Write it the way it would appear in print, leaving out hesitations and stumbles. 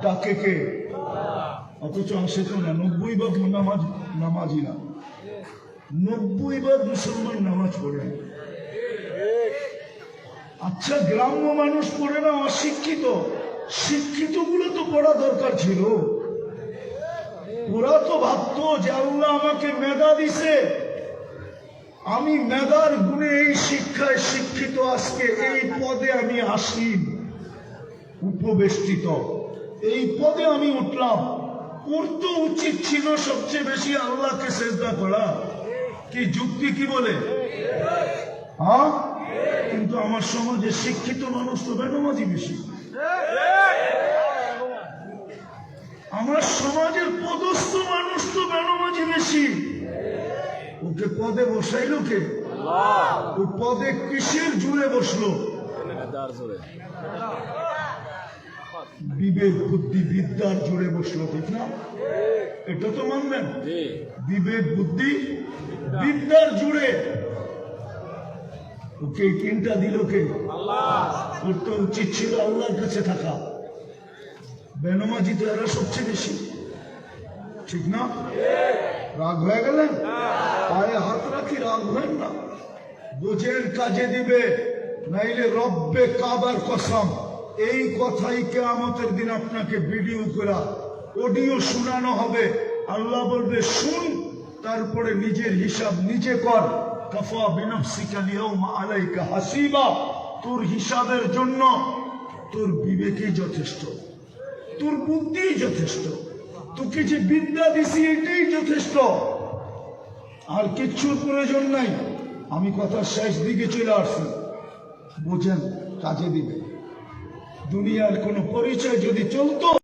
ডাকে কে? অথচ আসে তো না। 90% নামাজি না, 90% মুসলমান নামাজ পড়ে না। আচ্ছা, গ্রাম্য মানুষ পড়ে না, অশিক্ষিত। শিক্ষিত গুলো তো পড়া দরকার ছিল। ওরা তো ভাবতো যে আল্লাহ আমাকে মেধা দিছে, আমি মেধার গুণে এই শিক্ষায় শিক্ষিত, আজকে এই পদে আমি আসীন, উপবেষ্টিত, এই পদে আমি উঠলাম। ওর তো উচিত ছিল সবচেয়ে বেশি আল্লাহকে সেজদা করা। কি যুক্তি কি বলে? হ্যাঁ, কিন্তু আমার সমাজে শিক্ষিত মানুষ তো বেনামাজি বেশি। আমার সমাজের পদস্থ মানুষ তো বেনামাজি বেশি। ওকে পদে বসাইলো কে? ও পদে কিসের জুড়ে বসলো? বিবেক বুদ্ধি বিদ্যার জুড়ে বসলো, ঠিক না? এটা তো মানবেন, বিবেক বুদ্ধি বিদ্যার জুড়ে। ওকে তিনটা দিল কে? ওর তো উচিত ছিল আল্লাহর কাছে থাকা। বেনামাজি তো এরা সবচেয়ে বেশি, ঠিক না? রাগ হয়ে গেলেন? পায়ে হাত রাখি, রাগ হয় না। বুঝের কাজে দিবে, নাইলে রব্বে কাবার কসম, এই কথাই কিয়ামতের দিন আপনাকে ভিডিও করা অডিও শোনানো হবে। আল্লাহ বলবে শুন, তারপরে নিজের হিসাব নিজে কর। কাফা বিনফসিকা লিয়াউমা আলাইকা হাসিবা। তোর হিসাবের জন্য তোর বিবেকই যথেষ্ট, তোর বুদ্ধি যথেষ্ট, তোকে যে বিদ্যা দিছি এটাই যথেষ্ট, আর কিচ্ছুর প্রয়োজন নাই। আমি কথা শেষ দিকে চলে আসছি, বুঝেন, কাজে দিবে। দুনিয়ার কোনো পরিচয় যদি চলতো